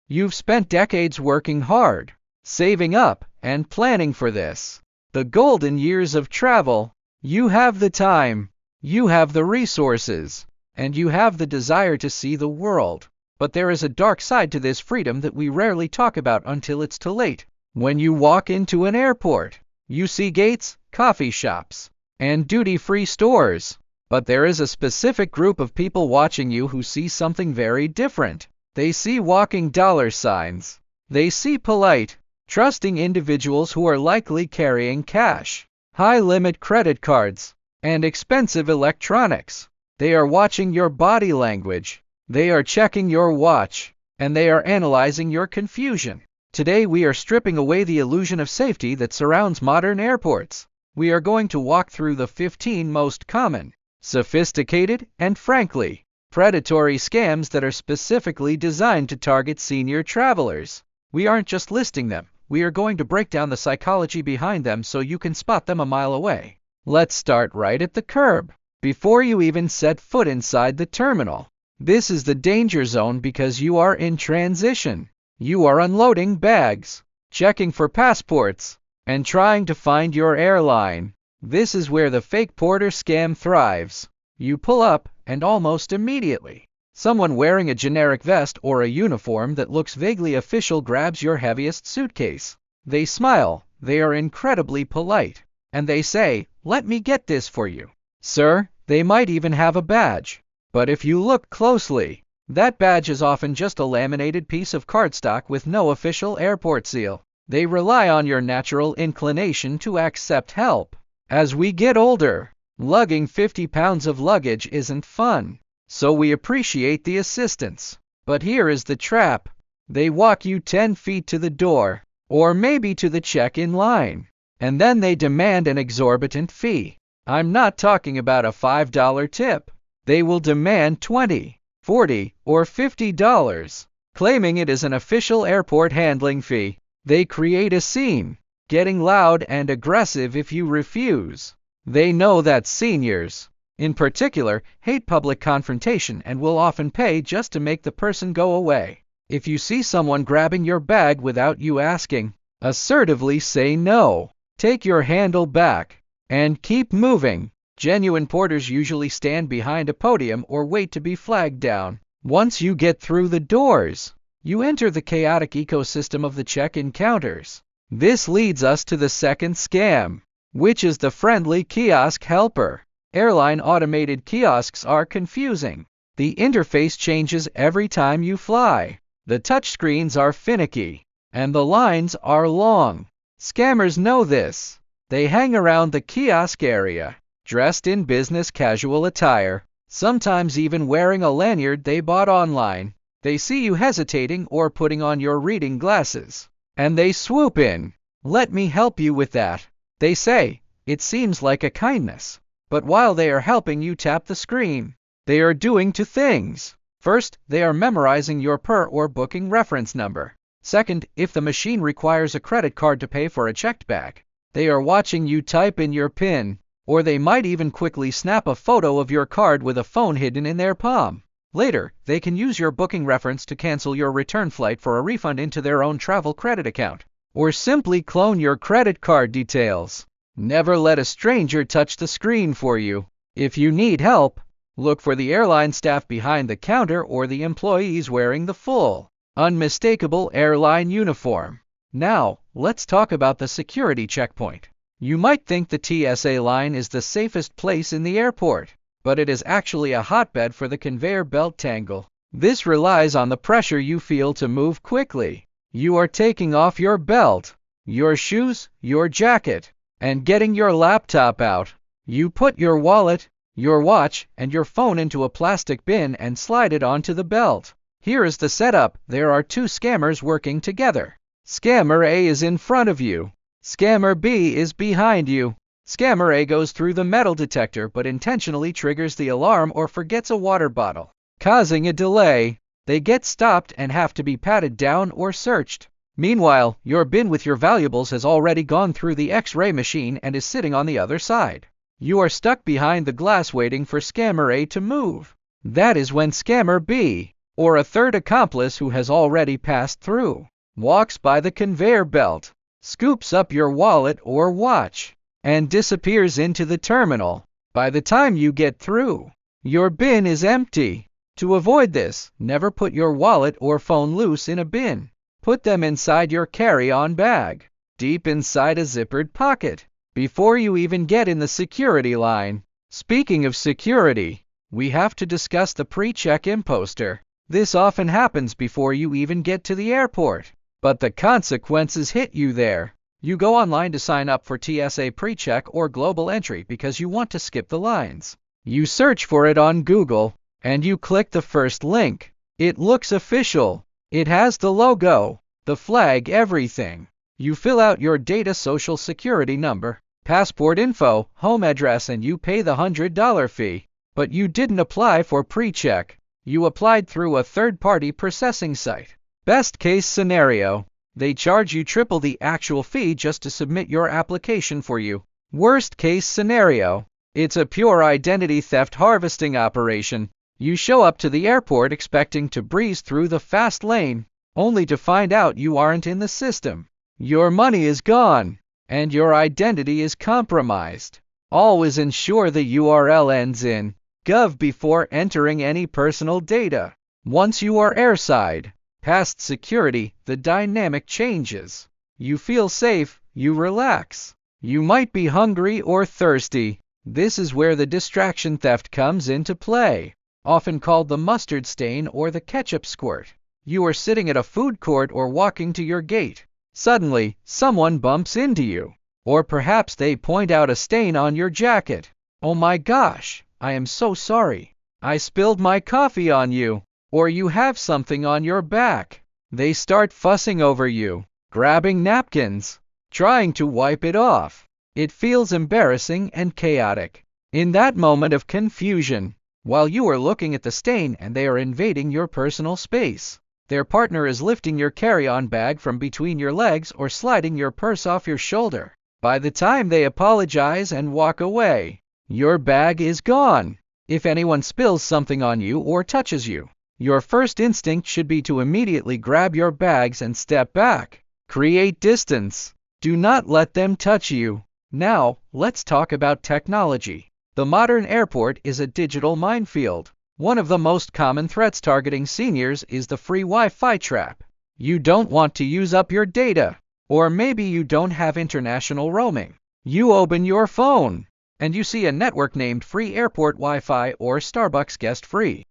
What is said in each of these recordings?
You've spent decades working hard, saving up, and planning for this. The golden years of travel. You have the time, you have the resources, and you have the desire to see the world. But there is a dark side to this freedom that we rarely talk about until it's too late. When you walk into an airport, you see gates, coffee shops, and duty-free stores. But there is a specific group of people watching you who see something very different. They see walking dollar signs. They see polite, trusting individuals who are likely carrying cash, high-limit credit cards, and expensive electronics. They are watching your body language. They are checking your watch, and they are analyzing your confusion. Today we are stripping away the illusion of safety that surrounds modern airports. We are going to walk through the 15 most common, sophisticated, and frankly, predatory scams that are specifically designed to target senior travelers. We aren't just listing them, we are going to break down the psychology behind them so you can spot them a mile away. Let's start right at the curb. Before you even set foot inside the terminal, this is the danger zone because you are in transition. You are unloading bags, checking for passports, and trying to find your airline. This is where the fake porter scam thrives. You pull up, and almost immediately, someone wearing a generic vest or a uniform that looks vaguely official grabs your heaviest suitcase. They smile, they are incredibly polite, and they say, "Let me get this for you, sir." They might even have a badge. But if you look closely, that badge is often just a laminated piece of cardstock with no official airport seal. They rely on your natural inclination to accept help. As we get older, lugging 50 pounds of luggage isn't fun, so we appreciate the assistance. But here is the trap. They walk you 10 feet to the door, or maybe to the check-in line, and then they demand an exorbitant fee. I'm not talking about a $5 tip. They will demand $20, $40, or $50, claiming it is an official airport handling fee. They create a scene, getting loud and aggressive if you refuse. They know that seniors, in particular, hate public confrontation and will often pay just to make the person go away. If you see someone grabbing your bag without you asking, assertively say no, take your handle back, and keep moving. Genuine porters usually stand behind a podium or wait to be flagged down. Once you get through the doors, you enter the chaotic ecosystem of the check-in counters. This leads us to the second scam, which is the friendly kiosk helper. Airline automated kiosks are confusing. The interface changes every time you fly. The touchscreens are finicky, and the lines are long. Scammers know this. They hang around the kiosk area, dressed in business casual attire, sometimes even wearing a lanyard they bought online. They see you hesitating or putting on your reading glasses, and they swoop in. "Let me help you with that," they say. It seems like a kindness, but while they are helping you tap the screen, they are doing two things. First, they are memorizing your PER or booking reference number. Second, if the machine requires a credit card to pay for a checked bag, they are watching you type in your PIN, or they might even quickly snap a photo of your card with a phone hidden in their palm. Later, they can use your booking reference to cancel your return flight for a refund into their own travel credit account, or simply clone your credit card details. Never let a stranger touch the screen for you. If you need help, look for the airline staff behind the counter or the employees wearing the full, unmistakable airline uniform. Now, let's talk about the security checkpoint. You might think the TSA line is the safest place in the airport, but it is actually a hotbed for the conveyor belt tangle. This relies on the pressure you feel to move quickly. You are taking off your belt, your shoes, your jacket, and getting your laptop out. You put your wallet, your watch, and your phone into a plastic bin and slide it onto the belt. Here is the setup. There are two scammers working together. Scammer A is in front of you. Scammer B is behind you. Scammer A goes through the metal detector but intentionally triggers the alarm or forgets a water bottle, causing a delay. They get stopped and have to be patted down or searched. Meanwhile, your bin with your valuables has already gone through the X-ray machine and is sitting on the other side. You are stuck behind the glass waiting for Scammer A to move. That is when Scammer B or a third accomplice who has already passed through, walks by the conveyor belt, scoops up your wallet or watch, and disappears into the terminal. By the time you get through, your bin is empty. To avoid this, never put your wallet or phone loose in a bin. Put them inside your carry-on bag, deep inside a zippered pocket, before you even get in the security line. Speaking of security, we have to discuss the pre-check-in poster. This often happens before you even get to the airport, but the consequences hit you there. You go online to sign up for TSA PreCheck or Global Entry because you want to skip the lines. You search for it on Google, and you click the first link. It looks official. It has the logo, the flag, everything. You fill out your data, social security number, passport info, home address, and you pay the $100 fee. But you didn't apply for PreCheck. You applied through a third-party processing site. Best case scenario, they charge you triple the actual fee just to submit your application for you. Worst case scenario, it's a pure identity theft harvesting operation. You show up to the airport expecting to breeze through the fast lane, only to find out you aren't in the system. Your money is gone, and your identity is compromised. Always ensure the URL ends in .gov before entering any personal data. Once you are airside, past security, the dynamic changes. You feel safe, you relax. You might be hungry or thirsty. This is where the distraction theft comes into play, often called the mustard stain or the ketchup squirt. You are sitting at a food court or walking to your gate. Suddenly, someone bumps into you, or perhaps they point out a stain on your jacket. Oh my gosh, I am so sorry. I spilled my coffee on you. Or you have something on your back. They start fussing over you, grabbing napkins, trying to wipe it off. It feels embarrassing and chaotic. In that moment of confusion, while you are looking at the stain and they are invading your personal space, their partner is lifting your carry-on bag from between your legs or sliding your purse off your shoulder. By the time they apologize and walk away, your bag is gone. If anyone spills something on you or touches you, your first instinct should be to immediately grab your bags and step back. Create distance. Do not let them touch you. Now, let's talk about technology. The modern airport is a digital minefield. One of the most common threats targeting seniors is the free Wi-Fi trap. You don't want to use up your data, or maybe you don't have international roaming. You open your phone, and you see a network named Free Airport Wi-Fi or Starbucks Guest Free.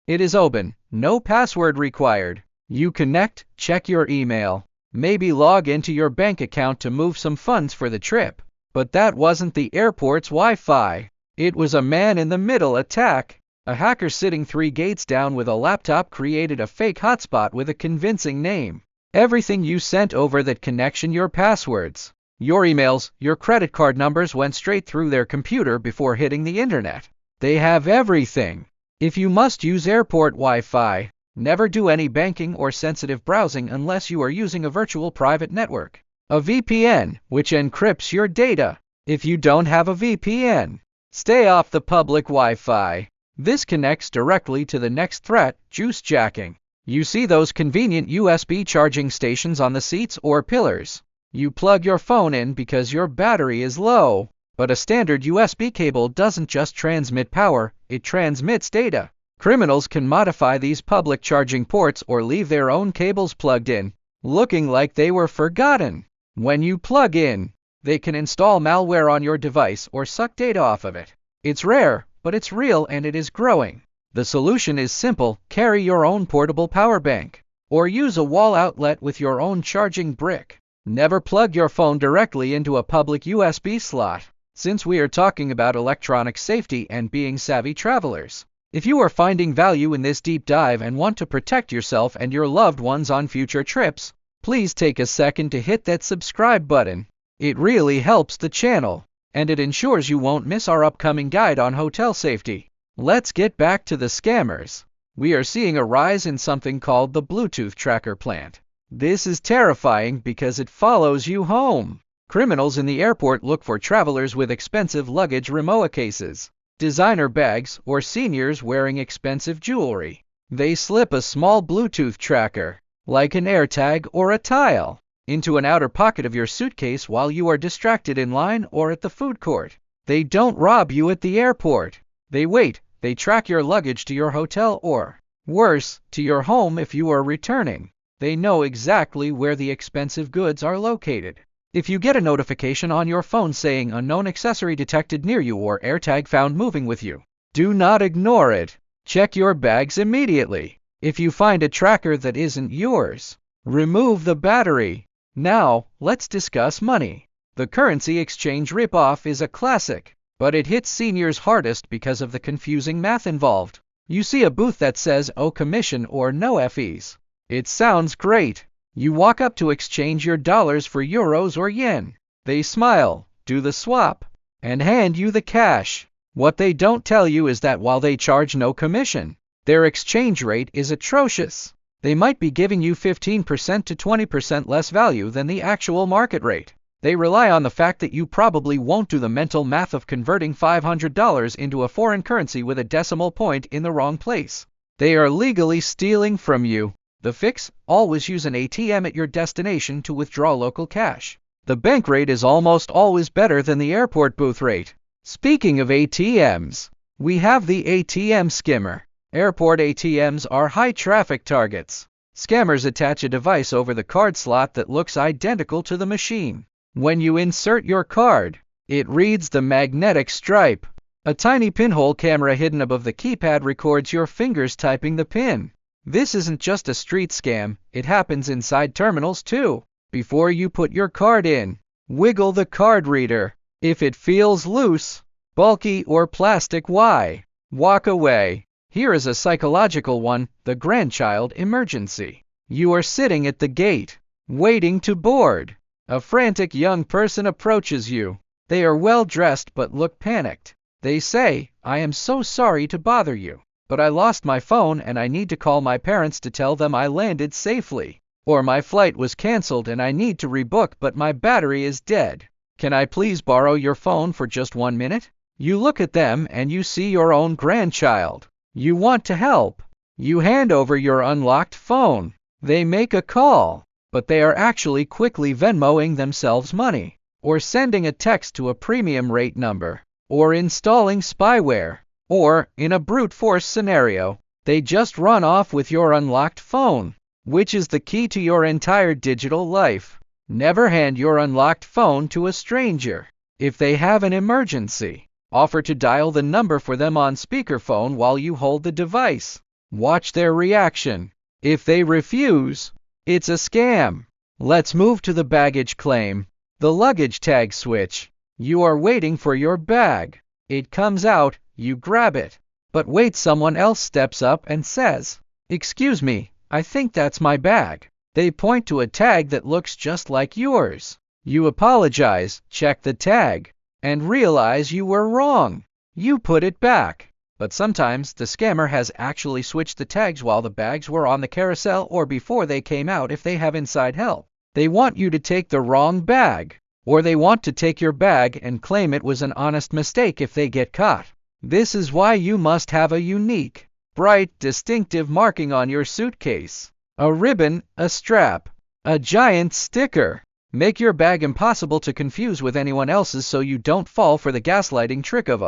It is open, no password required. You connect, check your email, maybe log into your bank account to move some funds for the trip. But that wasn't the airport's Wi-Fi. It was a man-in-the-middle attack. A hacker sitting 3 gates down with a laptop created a fake hotspot with a convincing name. Everything you sent over that connection, your passwords, your emails, your credit card numbers went straight through their computer before hitting the internet. They have everything. If you must use airport Wi-Fi, never do any banking or sensitive browsing unless you are using a virtual private network, a VPN, which encrypts your data. If you don't have a VPN, stay off the public Wi-Fi. This connects directly to the next threat, juice jacking. You see those convenient USB charging stations on the seats or pillars. You plug your phone in because your battery is low. But a standard USB cable doesn't just transmit power, it transmits data. Criminals can modify these public charging ports or leave their own cables plugged in, looking like they were forgotten. When you plug in, they can install malware on your device or suck data off of it. It's rare, but it's real and it is growing. The solution is simple: carry your own portable power bank, or use a wall outlet with your own charging brick. Never plug your phone directly into a public USB slot, since we are talking about electronic safety and being savvy travelers. If you are finding value in this deep dive and want to protect yourself and your loved ones on future trips, please take a second to hit that subscribe button. It really helps the channel, and it ensures you won't miss our upcoming guide on hotel safety. Let's get back to the scammers. We are seeing a rise in something called the Bluetooth tracker plant. This is terrifying because it follows you home. Criminals in the airport look for travelers with expensive luggage Rimowa cases, designer bags, or seniors wearing expensive jewelry. They slip a small Bluetooth tracker, like an AirTag or a Tile, into an outer pocket of your suitcase while you are distracted in line or at the food court. They don't rob you at the airport. They wait. They track your luggage to your hotel or, worse, to your home if you are returning. They know exactly where the expensive goods are located. If you get a notification on your phone saying unknown accessory detected near you or AirTag found moving with you, do not ignore it. Check your bags immediately. If you find a tracker that isn't yours, remove the battery. Now, let's discuss money. The currency exchange ripoff is a classic, but it hits seniors hardest because of the confusing math involved. You see a booth that says "Oh commission" or "No fees." It sounds great. You walk up to exchange your dollars for euros or yen. They smile, do the swap, and hand you the cash. What they don't tell you is that while they charge no commission, their exchange rate is atrocious. They might be giving you 15% to 20% less value than the actual market rate. They rely on the fact that you probably won't do the mental math of converting $500 into a foreign currency with a decimal point in the wrong place. They are legally stealing from you. The fix: always use an ATM at your destination to withdraw local cash. The bank rate is almost always better than the airport booth rate. Speaking of ATMs, we have the ATM skimmer. Airport ATMs are high traffic targets. Scammers attach a device over the card slot that looks identical to the machine. When you insert your card, it reads the magnetic stripe. A tiny pinhole camera hidden above the keypad records your fingers typing the PIN. This isn't just a street scam, it happens inside terminals too. Before you put your card in, wiggle the card reader. If it feels loose, bulky, or plastic, walk away. Here is a psychological one: the grandchild emergency. You are sitting at the gate, waiting to board. A frantic young person approaches you. They are well dressed but look panicked. They say, "I am so sorry to bother you, but I lost my phone and I need to call my parents to tell them I landed safely. Or my flight was canceled and I need to rebook but my battery is dead. Can I please borrow your phone for just 1 minute?" You look at them and you see your own grandchild. You want to help. You hand over your unlocked phone. They make a call, but they are actually quickly Venmoing themselves money, or sending a text to a premium rate number, or installing spyware, or, in a brute force scenario, they just run off with your unlocked phone, which is the key to your entire digital life. Never hand your unlocked phone to a stranger. If they have an emergency, offer to dial the number for them on speakerphone while you hold the device. Watch their reaction. If they refuse, it's a scam. Let's move to the baggage claim. The luggage tag switch. You are waiting for your bag. It comes out, you grab it. But wait, someone else steps up and says, "Excuse me, I think that's my bag." They point to a tag that looks just like yours. You apologize, check the tag, and realize you were wrong. You put it back. But sometimes the scammer has actually switched the tags while the bags were on the carousel or before they came out if they have inside help. They want you to take the wrong bag, or they want to take your bag and claim it was an honest mistake if they get caught. This is why you must have a unique, bright, distinctive marking on your suitcase. A ribbon, a strap, a giant sticker. Make your bag impossible to confuse with anyone else's so you don't fall for the gaslighting trick of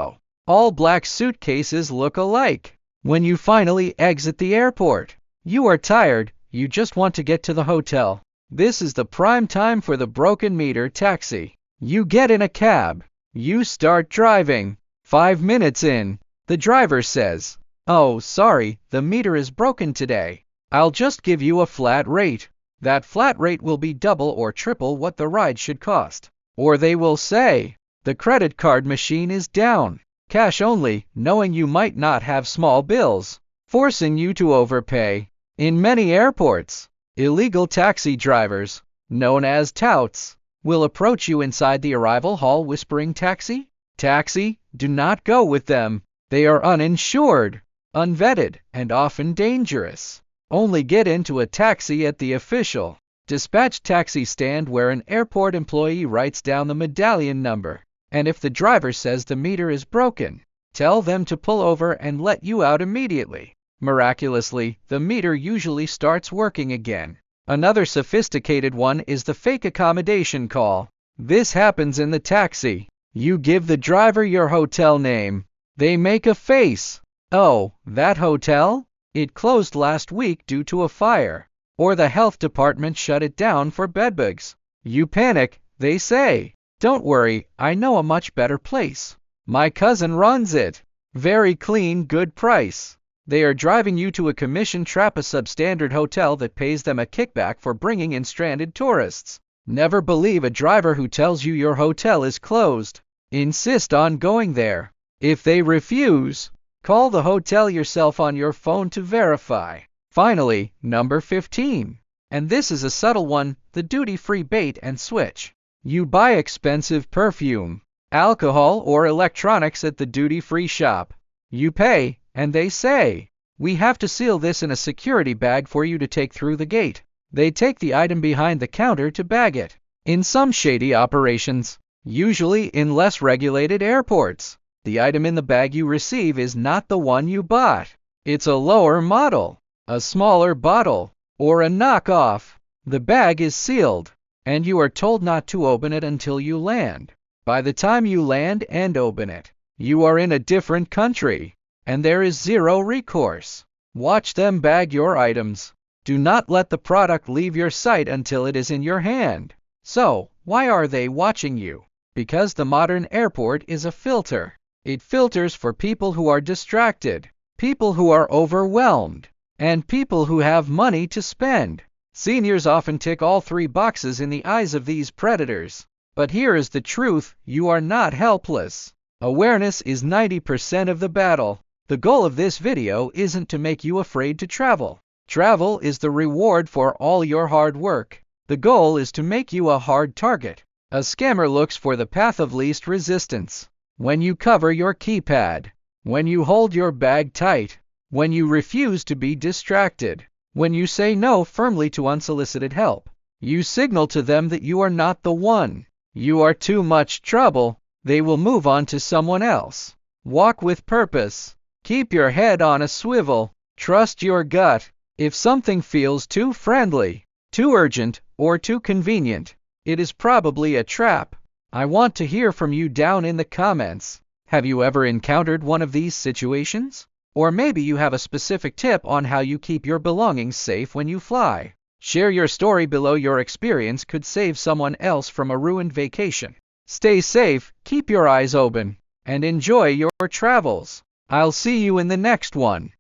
all black suitcases look alike. When you finally exit the airport, you are tired, you just want to get to the hotel. This is the prime time for the broken meter taxi. You get in a cab. You start driving. 5 minutes in, the driver says, "Oh, sorry, the meter is broken today. I'll just give you a flat rate." That flat rate will be double or triple what the ride should cost. Or they will say, "The credit card machine is down. Cash only," knowing you might not have small bills, forcing you to overpay. In many airports, illegal taxi drivers, known as touts, will approach you inside the arrival hall whispering, "Taxi? Taxi?" Do not go with them. They are uninsured, unvetted, and often dangerous. Only get into a taxi at the official dispatch taxi stand where an airport employee writes down the medallion number. And if the driver says the meter is broken, tell them to pull over and let you out immediately. Miraculously, the meter usually starts working again. Another sophisticated one is the fake accommodation call. This happens in the taxi. You give the driver your hotel name. They make a face. Oh, that hotel? It closed last week due to a fire. Or the health department shut it down for bedbugs. You panic. They say, "Don't worry, I know a much better place. My cousin runs it. Very clean, good price." They are driving you to a commission trap, a substandard hotel that pays them a kickback for bringing in stranded tourists. Never believe a driver who tells you your hotel is closed. Insist on going there. If they refuse, call the hotel yourself on your phone to verify. Finally, number 15. And this is a subtle one, the duty-free bait and switch. You buy expensive perfume, alcohol, or electronics at the duty-free shop. You pay, and they say, "We have to seal this in a security bag for you to take through the gate." They take the item behind the counter to bag it. In some shady operations, usually in less regulated airports, the item in the bag you receive is not the one you bought. It's a lower model, a smaller bottle, or a knockoff. The bag is sealed, and you are told not to open it until you land. By the time you land and open it, you are in a different country, and there is zero recourse. Watch them bag your items. Do not let the product leave your sight until it is in your hand. So, why are they watching you? Because the modern airport is a filter. It filters for people who are distracted, people who are overwhelmed, and people who have money to spend. Seniors often tick all three boxes in the eyes of these predators. But here is the truth: you are not helpless. Awareness is 90% of the battle. The goal of this video isn't to make you afraid to travel. Travel is the reward for all your hard work. The goal is to make you a hard target. A scammer looks for the path of least resistance. When you cover your keypad, when you hold your bag tight, when you refuse to be distracted, when you say no firmly to unsolicited help, you signal to them that you are not the one. You are too much trouble. They will move on to someone else. Walk with purpose. Keep your head on a swivel. Trust your gut. If something feels too friendly, too urgent, or too convenient, it is probably a trap. I want to hear from you down in the comments. Have you ever encountered one of these situations? Or maybe you have a specific tip on how you keep your belongings safe when you fly. Share your story below. Your experience could save someone else from a ruined vacation. Stay safe, keep your eyes open, and enjoy your travels. I'll see you in the next one.